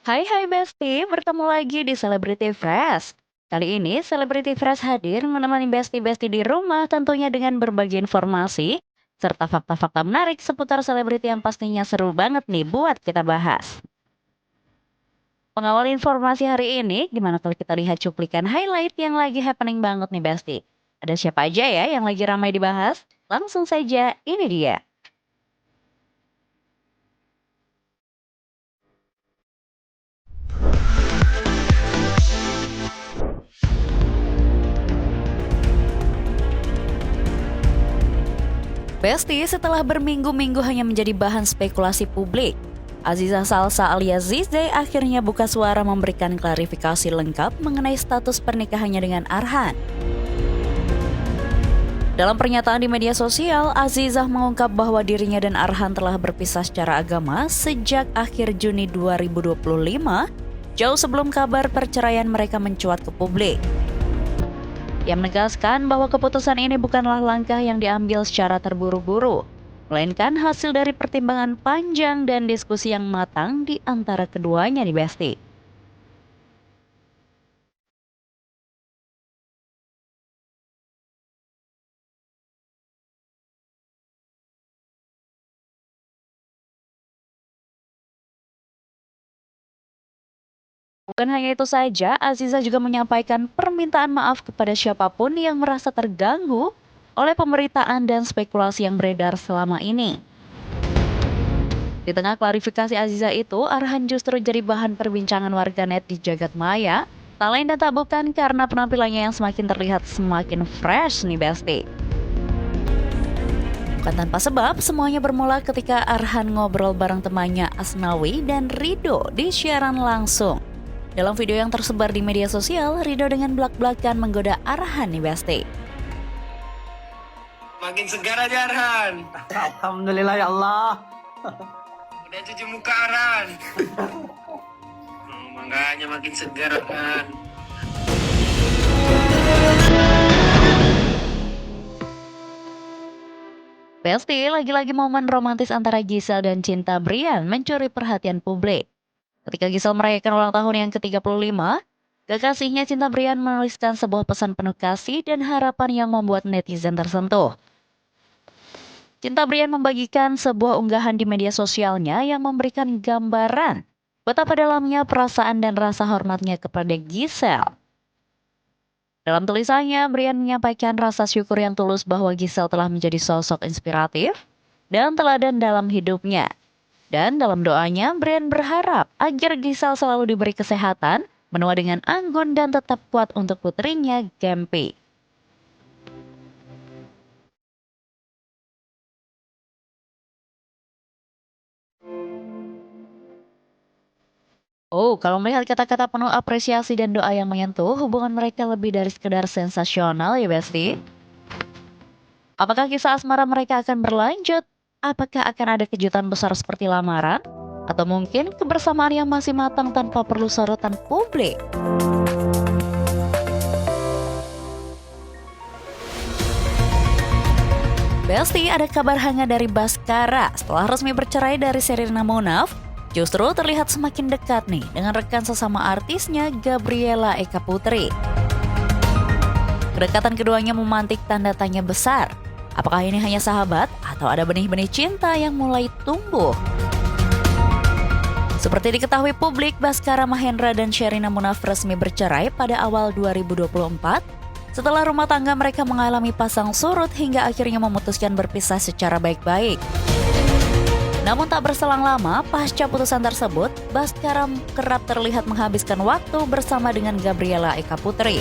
Hai Besti, bertemu lagi di Celebrity Fresh. Kali ini Celebrity Fresh hadir menemani Besti-Besti di rumah tentunya dengan berbagi informasi serta fakta-fakta menarik seputar selebriti yang pastinya seru banget nih buat kita bahas. Pengawal informasi hari ini, gimana kalau kita lihat cuplikan highlight yang lagi happening banget nih Besti? Ada siapa aja ya yang lagi ramai dibahas? Langsung saja, ini dia. Besti setelah berminggu-minggu hanya menjadi bahan spekulasi publik, Aziza Salsa alias Zize akhirnya buka suara memberikan klarifikasi lengkap mengenai status pernikahannya dengan Arhan. Dalam pernyataan di media sosial, Azizah mengungkap bahwa dirinya dan Arhan telah berpisah secara agama sejak akhir Juni 2025, jauh sebelum kabar perceraian mereka mencuat ke publik. Ia menegaskan bahwa keputusan ini bukanlah langkah yang diambil secara terburu-buru, melainkan hasil dari pertimbangan panjang dan diskusi yang matang di antara keduanya nih Besti. Bukan hanya itu saja, Aziza juga menyampaikan permintaan maaf kepada siapapun yang merasa terganggu oleh pemberitaan dan spekulasi yang beredar selama ini. Di tengah klarifikasi Aziza itu, Arhan justru jadi bahan perbincangan warganet di jagat maya. Tak lain dan tak bukan karena penampilannya yang semakin terlihat semakin fresh nih Besti. Bukan tanpa sebab, semuanya bermula ketika Arhan ngobrol bareng temannya Asnawi dan Rido di siaran langsung. Dalam video yang tersebar di media sosial, Rido dengan belak-belakan menggoda Arhan nih Besti. Makin segar aja Arhan. Alhamdulillah ya Allah. Udah cuci muka Arhan. Makanya makin segar Arhan. Besti, lagi-lagi momen romantis antara Gisel dan Cinta Brian mencuri perhatian publik. Ketika Gisel merayakan ulang tahun yang ke-35, kekasihnya Cinta Brian menuliskan sebuah pesan penuh kasih dan harapan yang membuat netizen tersentuh. Cinta Brian membagikan sebuah unggahan di media sosialnya yang memberikan gambaran betapa dalamnya perasaan dan rasa hormatnya kepada Gisel. Dalam tulisannya, Brian menyampaikan rasa syukur yang tulus bahwa Gisel telah menjadi sosok inspiratif dan teladan dalam hidupnya. Dan dalam doanya, Brian berharap agar Gisel selalu diberi kesehatan, menua dengan anggun dan tetap kuat untuk putrinya, Gempi. Oh, kalau melihat kata-kata penuh apresiasi dan doa yang menyentuh, hubungan mereka lebih dari sekedar sensasional ya Besti. Apakah kisah asmara mereka akan berlanjut? Apakah akan ada kejutan besar seperti lamaran? Atau mungkin kebersamaan yang masih matang tanpa perlu sorotan publik? Besti, ada kabar hangat dari Baskara setelah resmi bercerai dari Sherina Munaf. Justru terlihat semakin dekat nih dengan rekan sesama artisnya Gabriela Eka Putri. Kedekatan keduanya memantik tanda tanya besar. Apakah ini hanya sahabat atau ada benih-benih cinta yang mulai tumbuh? Seperti diketahui publik, Baskara Mahendra dan Sherina Munaf resmi bercerai pada awal 2024 setelah rumah tangga mereka mengalami pasang surut hingga akhirnya memutuskan berpisah secara baik-baik. Namun tak berselang lama, pasca putusan tersebut, Baskara kerap terlihat menghabiskan waktu bersama dengan Gabriela Eka Putri.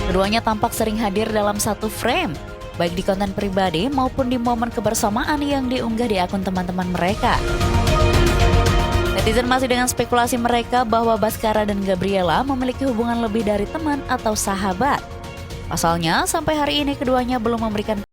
Keduanya tampak sering hadir dalam satu frame, baik di konten pribadi maupun di momen kebersamaan yang diunggah di akun teman-teman mereka. Netizen masih dengan spekulasi mereka bahwa Baskara dan Gabriela memiliki hubungan lebih dari teman atau sahabat. Pasalnya, sampai hari ini keduanya belum memberikan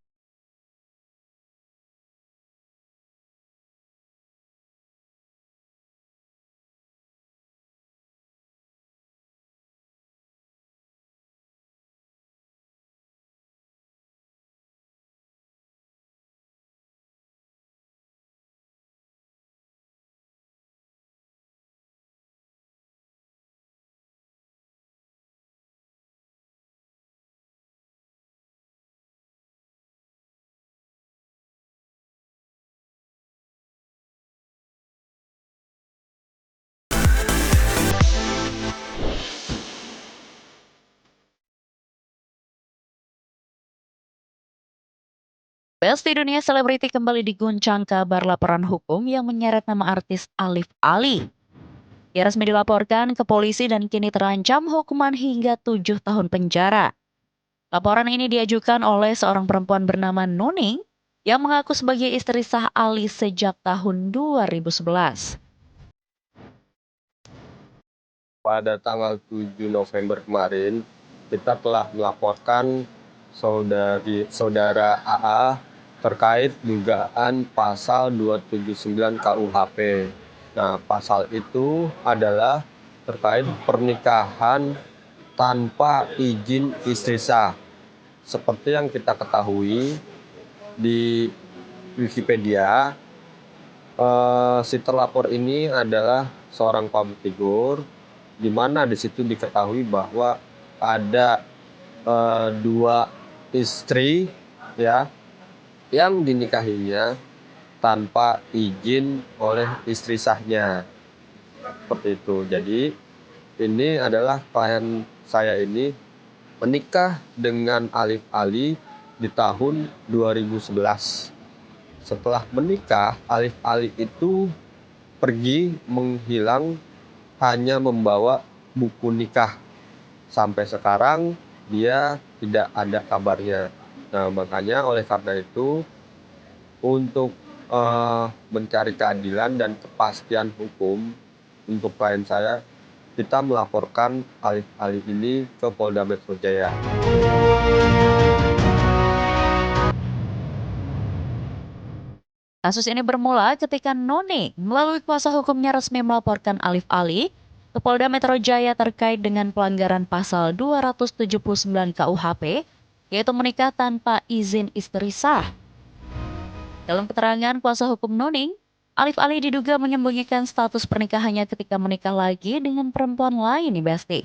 Besti dunia selebriti kembali diguncang kabar laporan hukum yang menyeret nama artis Alif Ali. Ia resmi dilaporkan ke polisi dan kini terancam hukuman hingga 7 tahun penjara. Laporan ini diajukan oleh seorang perempuan bernama Nuning yang mengaku sebagai istri sah Ali sejak tahun 2011. Pada tanggal 7 November kemarin, kita telah melaporkan saudara AA terkait dugaan pasal 279 KUHP. Nah, pasal itu adalah terkait pernikahan tanpa izin istri sah. Seperti yang kita ketahui di Wikipedia, si terlapor ini adalah seorang public figure, di mana di situ diketahui bahwa ada dua istri ya yang dinikahinya tanpa izin oleh istri sahnya, seperti itu. Jadi ini adalah klien saya ini menikah dengan Alif Ali di tahun 2011. Setelah menikah, Alif Ali itu pergi menghilang hanya membawa buku nikah. Sampai sekarang dia tidak ada kabarnya. Nah, makanya oleh karena itu untuk mencari keadilan dan kepastian hukum untuk klien saya, kita melaporkan Alif Ali ini ke Polda Metro Jaya. Kasus ini bermula ketika Nuning melalui kuasa hukumnya resmi melaporkan Alif Ali ke Polda Metro Jaya terkait dengan pelanggaran pasal 279 KUHP, yaitu menikah tanpa izin istri sah. Dalam keterangan kuasa hukum Nuning, Alif Ali diduga menyembunyikan status pernikahannya ketika menikah lagi dengan perempuan lain nih Besti.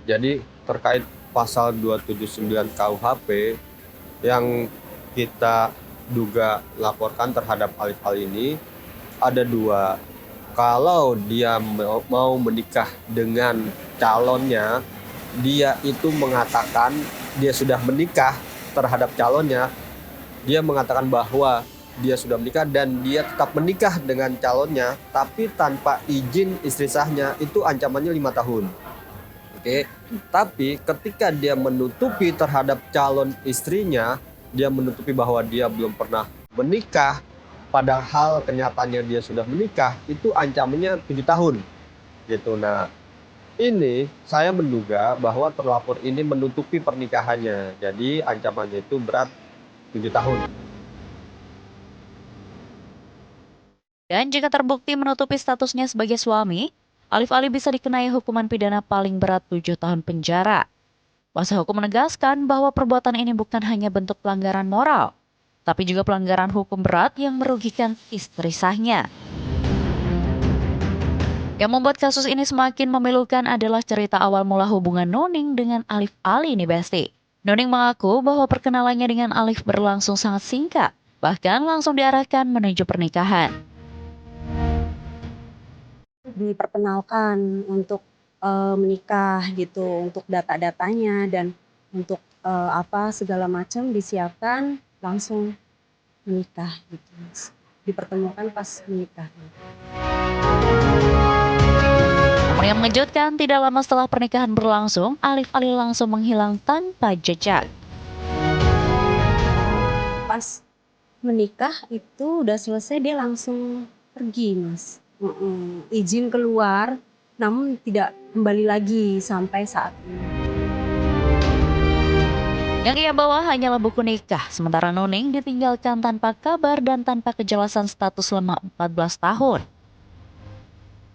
Jadi terkait pasal 279 KUHP yang kita duga laporkan terhadap Alif Ali ini ada dua. Kalau dia mau menikah dengan calonnya, dia itu mengatakan dia sudah menikah terhadap calonnya. Dia mengatakan bahwa dia sudah menikah dan dia tetap menikah dengan calonnya, tapi tanpa izin istri sahnya, itu ancamannya 5 tahun. Oke. Tapi ketika dia menutupi terhadap calon istrinya, dia menutupi bahwa dia belum pernah menikah, padahal kenyataannya dia sudah menikah, itu ancamannya 7 tahun. Gitu. Nah, ini saya menduga bahwa terlapor ini menutupi pernikahannya. Jadi ancamannya itu berat 7 tahun. Dan jika terbukti menutupi statusnya sebagai suami, Alif Ali bisa dikenai hukuman pidana paling berat 7 tahun penjara. Kuasa hukum menegaskan bahwa perbuatan ini bukan hanya bentuk pelanggaran moral, tapi juga pelanggaran hukum berat yang merugikan istri sahnya. Yang membuat kasus ini semakin memilukan adalah cerita awal mula hubungan Nuning dengan Alif Ali nih Besti. Nuning mengaku bahwa perkenalannya dengan Alif berlangsung sangat singkat, bahkan langsung diarahkan menuju pernikahan. Diperkenalkan untuk menikah gitu, untuk data-datanya dan untuk segala macam disiapkan, langsung menikah gitu, dipertemukan pas menikah. Namun yang mengejutkan, tidak lama setelah pernikahan berlangsung, Alif Ali langsung menghilang tanpa jejak. Pas menikah itu udah selesai, dia langsung pergi, Mas. Izin keluar, namun tidak kembali lagi sampai saat ini. Yang ia bawa hanyalah buku nikah, sementara Nuning ditinggalkan tanpa kabar dan tanpa kejelasan status selama 14 tahun.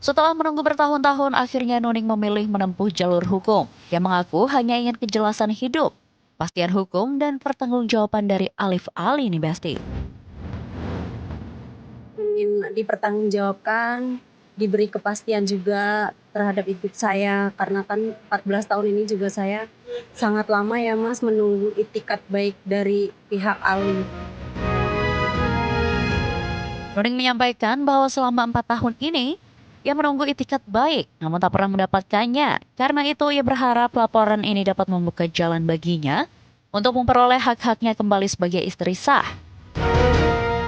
Setelah menunggu bertahun-tahun, akhirnya Nuning memilih menempuh jalur hukum. Yang mengaku hanya ingin kejelasan hidup, pastian hukum, dan pertanggungjawaban dari Alif Ali nih Besti. Ingin dipertanggungjawabkan, diberi kepastian juga terhadap hidup saya, karena kan 14 tahun ini juga saya sangat lama ya Mas menunggu itikat baik dari pihak Alif. Nuning menyampaikan bahwa selama 4 tahun ini, ia menunggu itikat baik, namun tak pernah mendapatkannya. Karena itu ia berharap laporan ini dapat membuka jalan baginya untuk memperoleh hak-haknya kembali sebagai istri sah.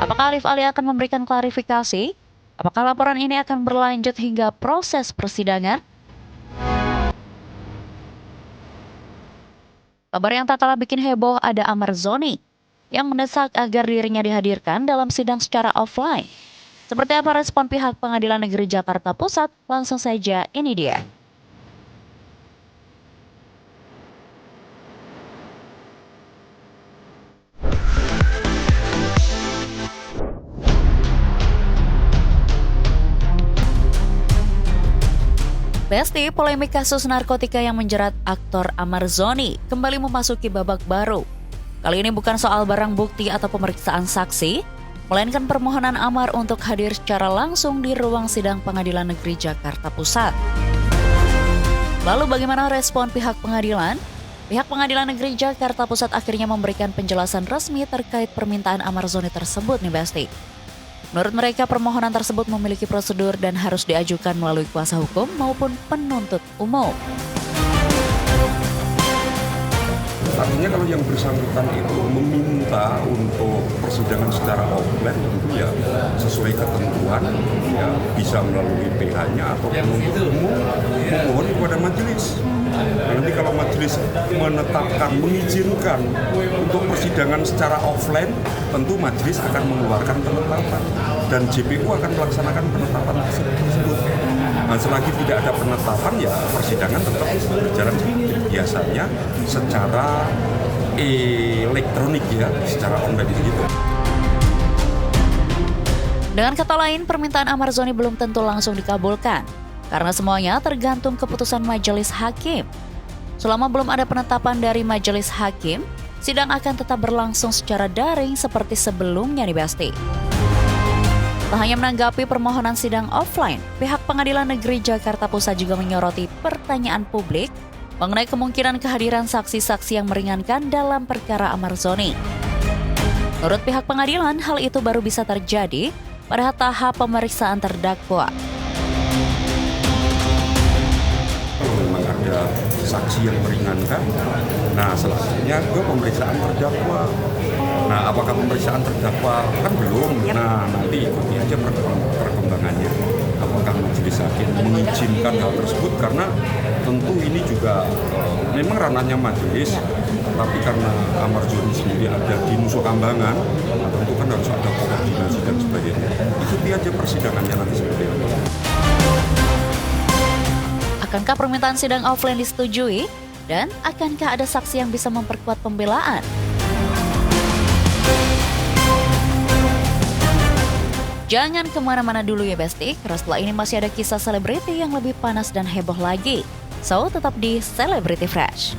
Apakah Alif Ali akan memberikan klarifikasi? Apakah laporan ini akan berlanjut hingga proses persidangan? Kabar yang tak kalah bikin heboh ada Amar Zoni yang mendesak agar dirinya dihadirkan dalam sidang secara offline. Seperti apa respon pihak Pengadilan Negeri Jakarta Pusat? Langsung saja, ini dia. Besti, polemik kasus narkotika yang menjerat aktor Amar Zoni kembali memasuki babak baru. Kali ini bukan soal barang bukti atau pemeriksaan saksi, melainkan permohonan Amar untuk hadir secara langsung di ruang sidang Pengadilan Negeri Jakarta Pusat. Lalu bagaimana respon pihak pengadilan? Pihak Pengadilan Negeri Jakarta Pusat akhirnya memberikan penjelasan resmi terkait permintaan Amar Zoni tersebut nih Besti. Menurut mereka, permohonan tersebut memiliki prosedur dan harus diajukan melalui kuasa hukum maupun penuntut umum. Artinya kalau yang bersangkutan itu meminta untuk persidangan secara offline, tentu ya sesuai ketentuan, ya bisa melalui PH-nya atau penuntut umum memohon kepada majelis. Nanti kalau majelis menetapkan, mengizinkan untuk persidangan secara offline, tentu majelis akan mengeluarkan penetapan dan JPU akan melaksanakan penetapan tersebut. Nah, selagi tidak ada penetapan, ya persidangan tetap berjalan biasanya secara elektronik, ya, secara online gitu. Dengan kata lain, permintaan Amar Zoni belum tentu langsung dikabulkan, karena semuanya tergantung keputusan majelis hakim. Selama belum ada penetapan dari majelis hakim, sidang akan tetap berlangsung secara daring seperti sebelumnya nih Besti. Tak hanya menanggapi permohonan sidang offline, pihak Pengadilan Negeri Jakarta Pusat juga menyoroti pertanyaan publik mengenai kemungkinan kehadiran saksi-saksi yang meringankan dalam perkara Amar Zoni. Menurut pihak pengadilan, hal itu baru bisa terjadi pada tahap pemeriksaan terdakwa. Kalau memang ada saksi yang meringankan, nah selanjutnya ke pemeriksaan terdakwa. Nah, apakah pemeriksaan terdakwa kan belum? Nah, nanti ikuti aja perkembangannya. Apakah majelis hakim mengizinkan hal tersebut? Karena tentu ini juga memang ranahnya majelis, tapi karena Amar Zoni sendiri ada di Nusa Kambangan, nah tentu kan harus ada koordinasi dan sebagainya. Ikuti aja persidangannya nanti seperti apa. Akankah permintaan sidang offline disetujui? Dan akankah ada saksi yang bisa memperkuat pembelaan? Jangan kemana-mana dulu ya Besti, karena setelah ini masih ada kisah selebriti yang lebih panas dan heboh lagi. So, tetap di Celebrity Fresh.